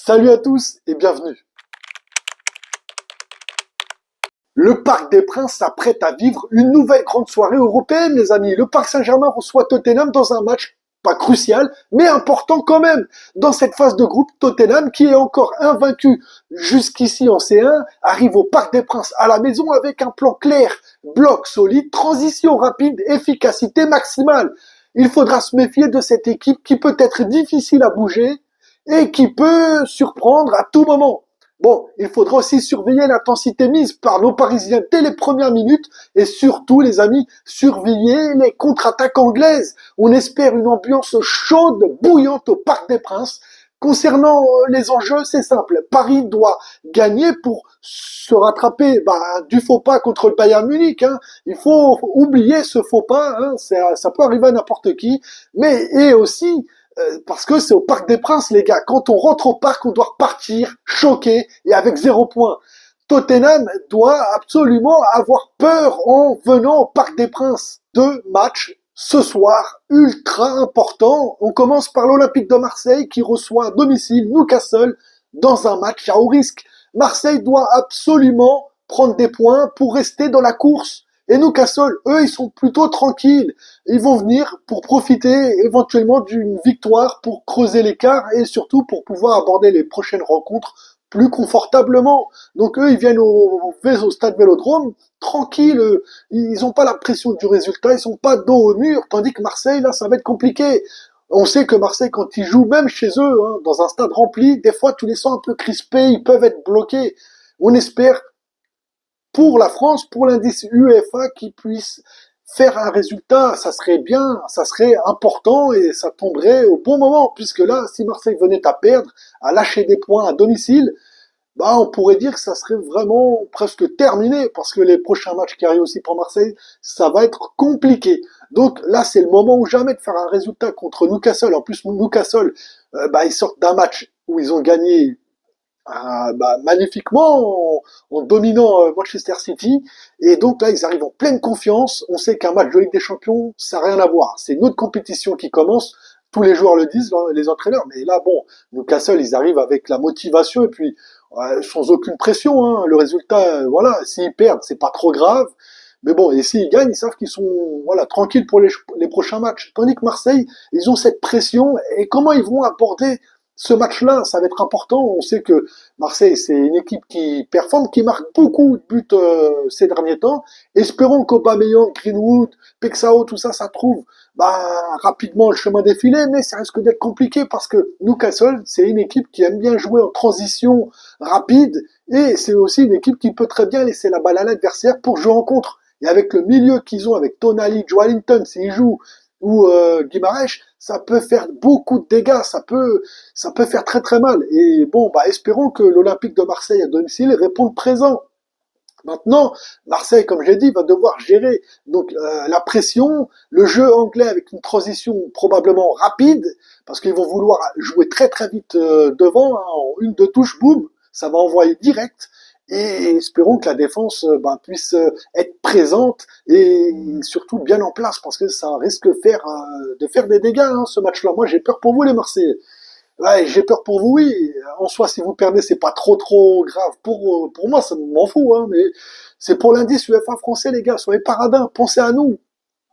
Salut à tous et bienvenue. Le Parc des Princes s'apprête à vivre une nouvelle grande soirée européenne, les amis. Le Paris Saint-Germain reçoit Tottenham dans un match pas crucial, mais important quand même. Dans cette phase de groupe, Tottenham, qui est encore invaincu jusqu'ici en C1, arrive au Parc des Princes à la maison avec un plan clair, bloc solide, transition rapide, efficacité maximale. Il faudra se méfier de cette équipe qui peut être difficile à bouger et qui peut surprendre à tout moment. Bon, il faudra aussi surveiller l'intensité mise par nos Parisiens dès les premières minutes et surtout, les amis, surveiller les contre-attaques anglaises. On espère une ambiance chaude, bouillante au Parc des Princes. Concernant les enjeux, c'est simple. Paris doit gagner pour se rattraper du faux pas contre le Bayern Munich. Il faut oublier ce faux pas. Ça peut arriver à n'importe qui. Mais et aussi parce que c'est au Parc des Princes, les gars. Quand on rentre au parc, on doit repartir choqué et avec 0 point. Tottenham doit absolument avoir peur en venant au Parc des Princes. 2 matchs ce soir, ultra important. On commence par l'Olympique de Marseille qui reçoit à domicile Newcastle dans un match à haut risque. Marseille doit absolument prendre des points pour rester dans la course. Et Newcastle, eux, ils sont plutôt tranquilles. Ils vont venir pour profiter éventuellement d'une victoire pour creuser l'écart et surtout pour pouvoir aborder les prochaines rencontres plus confortablement. Donc eux, ils viennent au stade Vélodrome, tranquilles, ils n'ont pas la pression du résultat, ils sont pas dos au mur, tandis que Marseille, là, ça va être compliqué. On sait que Marseille, quand ils jouent même chez eux, dans un stade rempli, des fois, tu les sens un peu crispés, ils peuvent être bloqués. On espère pour la France, pour l'indice UEFA, qui puisse faire un résultat, ça serait bien, ça serait important et ça tomberait au bon moment, puisque là, si Marseille venait à perdre, à lâcher des points à domicile, on pourrait dire que ça serait vraiment presque terminé, parce que les prochains matchs qui arrivent aussi pour Marseille, ça va être compliqué. Donc là, c'est le moment ou jamais de faire un résultat contre Newcastle. En plus, Newcastle, ils sortent d'un match où ils ont gagné magnifiquement en dominant Manchester City, et donc là ils arrivent en pleine confiance. On sait qu'un match de Ligue des Champions, ça n'a rien à voir, c'est une autre compétition qui commence, tous les joueurs le disent, les entraîneurs, mais là Newcastle, ils arrivent avec la motivation et puis sans aucune pression, le résultat, s'ils perdent, c'est pas trop grave, mais bon, et s'ils gagnent, ils savent qu'ils sont tranquilles pour les prochains matchs, tandis que Marseille, ils ont cette pression, et comment ils vont aborder ce match-là, ça va être important. On sait que Marseille, c'est une équipe qui performe, qui marque beaucoup de buts ces derniers temps. Espérons qu'Aubameyang, Greenwood, Pexao, tout ça, ça trouve rapidement le chemin défilé, mais ça risque d'être compliqué parce que Newcastle, c'est une équipe qui aime bien jouer en transition rapide et c'est aussi une équipe qui peut très bien laisser la balle à l'adversaire pour jouer en contre. Et avec le milieu qu'ils ont, avec Tonali, Joelinton, s'ils jouent, ou Guimarães, ça peut faire beaucoup de dégâts, ça peut faire très très mal. Et espérons que l'Olympique de Marseille à domicile réponde présent. Maintenant, Marseille, comme j'ai dit, va devoir gérer donc la pression, le jeu anglais avec une transition probablement rapide, parce qu'ils vont vouloir jouer très très vite devant, en 1-2 touches, boum, ça va envoyer direct. Et espérons que la défense puisse être présente et surtout bien en place, parce que ça risque de faire des dégâts ce match-là. Moi j'ai peur pour vous les Marseillais. Ouais, j'ai peur pour vous, oui. En soi, si vous perdez, c'est pas trop grave. Pour moi, ça m'en fout, mais c'est pour l'indice UEFA français, les gars. Soyez paradins, pensez à nous.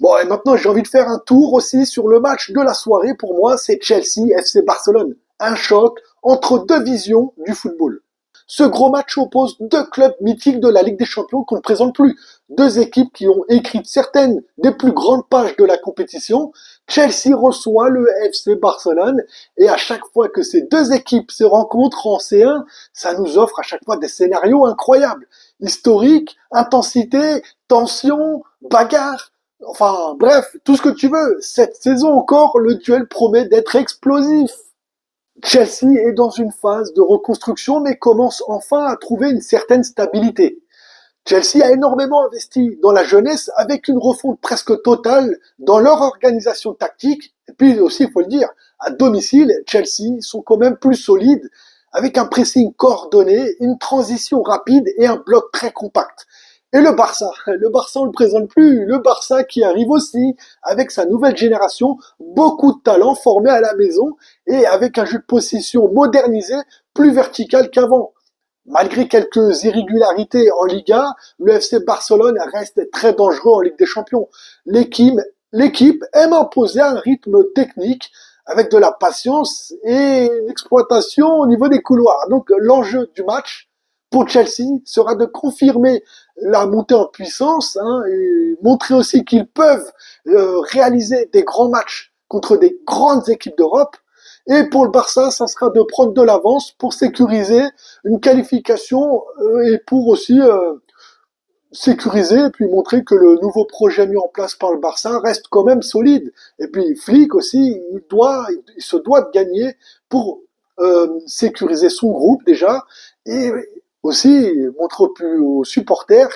Bon, et maintenant, j'ai envie de faire un tour aussi sur le match de la soirée. Pour moi, c'est Chelsea FC Barcelone. Un choc entre deux visions du football. Ce gros match oppose deux clubs mythiques de la Ligue des Champions qu'on ne présente plus. Deux équipes qui ont écrit certaines des plus grandes pages de la compétition. Chelsea reçoit le FC Barcelone et à chaque fois que ces deux équipes se rencontrent en C1, ça nous offre à chaque fois des scénarios incroyables. Historique, intensité, tension, bagarre. Enfin bref, tout ce que tu veux. Cette saison encore, le duel promet d'être explosif. Chelsea est dans une phase de reconstruction mais commence enfin à trouver une certaine stabilité. Chelsea a énormément investi dans la jeunesse avec une refonte presque totale dans leur organisation tactique. Et puis aussi, il faut le dire, à domicile, Chelsea sont quand même plus solides avec un pressing coordonné, une transition rapide et un bloc très compact. Et le Barça on le présente plus, le Barça qui arrive aussi avec sa nouvelle génération, beaucoup de talents formés à la maison et avec un jeu de possession modernisé, plus vertical qu'avant. Malgré quelques irrégularités en Liga, le FC Barcelone reste très dangereux en Ligue des Champions. L'équipe, l'équipe aime imposer un rythme technique avec de la patience et une exploitation au niveau des couloirs. Donc l'enjeu du match pour Chelsea sera de confirmer la montée en puissance et montrer aussi qu'ils peuvent réaliser des grands matchs contre des grandes équipes d'Europe. Et pour le Barça, ça sera de prendre de l'avance pour sécuriser une qualification et pour aussi sécuriser et puis montrer que le nouveau projet mis en place par le Barça reste quand même solide. Et puis Flick aussi, il se doit de gagner pour sécuriser son groupe déjà et aussi montrer aux supporters,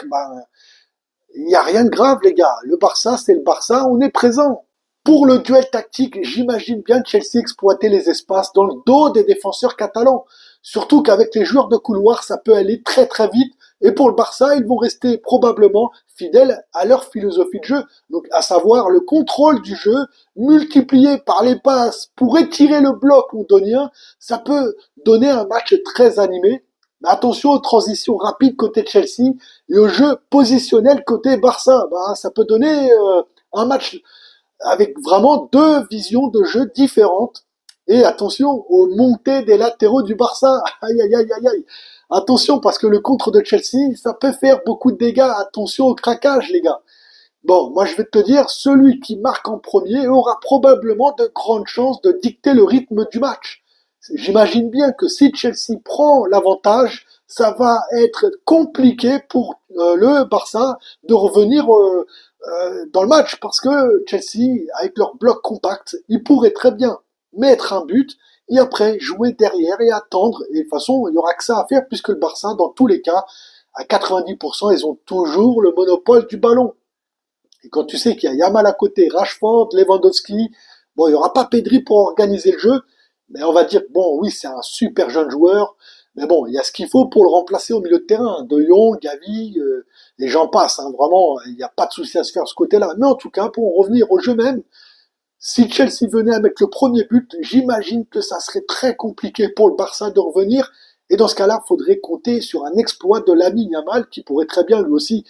il n'y a rien de grave les gars. Le Barça, c'est le Barça, on est présent. Pour le duel tactique, j'imagine bien Chelsea exploiter les espaces dans le dos des défenseurs catalans. Surtout qu'avec les joueurs de couloir, ça peut aller très très vite. Et pour le Barça, ils vont rester probablement fidèles à leur philosophie de jeu. Donc, à savoir le contrôle du jeu, multiplié par les passes pour étirer le bloc londonien, ça peut donner un match très animé. Mais attention aux transitions rapides côté Chelsea et au jeu positionnel côté Barça. Ça peut donner un match avec vraiment deux visions de jeu différentes. Et attention aux montées des latéraux du Barça. Aïe, aïe, aïe, aïe, aïe. Attention, parce que le contre de Chelsea, ça peut faire beaucoup de dégâts. Attention au craquage, les gars. Bon, moi je vais te dire, celui qui marque en premier aura probablement de grandes chances de dicter le rythme du match. J'imagine bien que si Chelsea prend l'avantage, ça va être compliqué pour le Barça de revenir dans le match parce que Chelsea, avec leur bloc compact, ils pourraient très bien mettre un but et après jouer derrière et attendre. Et de toute façon, il y aura que ça à faire puisque le Barça, dans tous les cas, à 90%, ils ont toujours le monopole du ballon. Et quand tu sais qu'il y a Yamal à côté, Rashford, Lewandowski, bon, il n'y aura pas Pedri pour organiser le jeu, mais on va dire, bon, oui, c'est un super jeune joueur, mais bon, il y a ce qu'il faut pour le remplacer au milieu de terrain. De Jong, Gavi, les gens passent, vraiment, il n'y a pas de souci à se faire de ce côté-là. Mais en tout cas, pour en revenir au jeu même, si Chelsea venait à mettre le premier but, j'imagine que ça serait très compliqué pour le Barça de revenir. Et dans ce cas-là, il faudrait compter sur un exploit de Lamine Yamal qui pourrait très bien lui aussi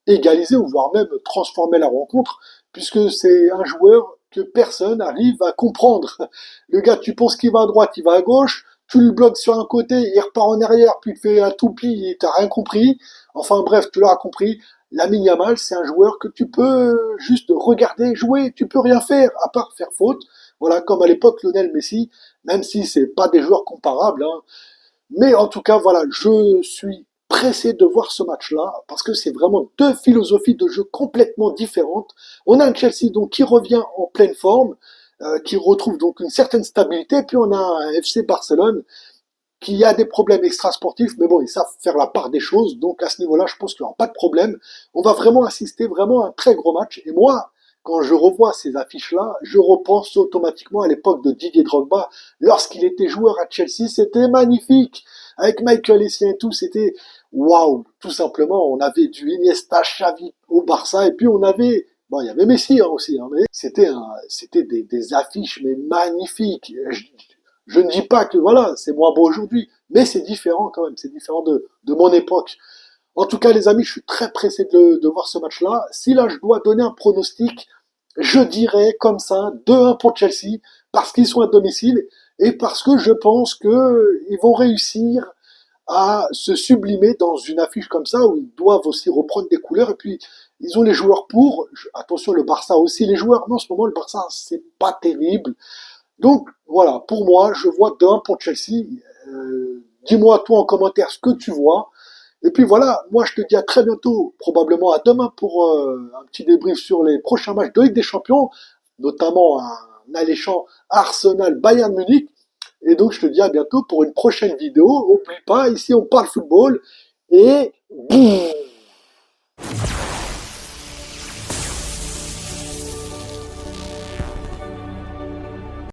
égaliser ou voire même transformer la rencontre, puisque c'est un joueur que personne n'arrive à comprendre. Le gars, tu penses qu'il va à droite, il va à gauche, tu le bloques sur un côté, il repart en arrière, puis il te fait un toupie et t'as rien compris. Enfin bref, tu l'auras compris. Lamine Yamal, c'est un joueur que tu peux juste regarder jouer, tu peux rien faire à part faire faute. Voilà, comme à l'époque Lionel Messi, même si c'est pas des joueurs comparables. Mais en tout cas, voilà, je suis pressé de voir ce match-là parce que c'est vraiment deux philosophies de jeu complètement différentes. On a un Chelsea donc qui revient en pleine forme, qui retrouve donc une certaine stabilité, puis on a un FC Barcelone qui a des problèmes extrasportifs, mais bon, ils savent faire la part des choses, donc à ce niveau-là, je pense qu'il n'y aura pas de problème. On va vraiment assister vraiment à un très gros match, et moi, quand je revois ces affiches-là, je repense automatiquement à l'époque de Didier Drogba, lorsqu'il était joueur à Chelsea, c'était magnifique. Avec Michael Essien et tout, c'était waouh, tout simplement. On avait du Iniesta, Xavi au Barça, et puis on avait, bon, il y avait Messi aussi, mais c'était des affiches mais magnifiques. Je ne dis pas que voilà, c'est moins beau aujourd'hui, mais c'est différent quand même, c'est différent de mon époque. En tout cas, les amis, je suis très pressé de voir ce match-là. Si là, je dois donner un pronostic, je dirais comme ça 2-1 pour Chelsea, parce qu'ils sont à domicile et parce que je pense qu'ils vont réussir à se sublimer dans une affiche comme ça où ils doivent aussi reprendre des couleurs et puis ils ont les joueurs pour. Attention, le Barça aussi les joueurs. Mais en ce moment, le Barça, c'est pas terrible. Donc voilà, pour moi, je vois 2-1 pour Chelsea. Dis-moi toi en commentaire ce que tu vois. Et puis voilà, moi je te dis à très bientôt, probablement à demain pour un petit débrief sur les prochains matchs de Ligue des Champions, notamment un alléchant Arsenal-Bayern Munich. Et donc je te dis à bientôt pour une prochaine vidéo. Oublie pas, ici on parle football et boum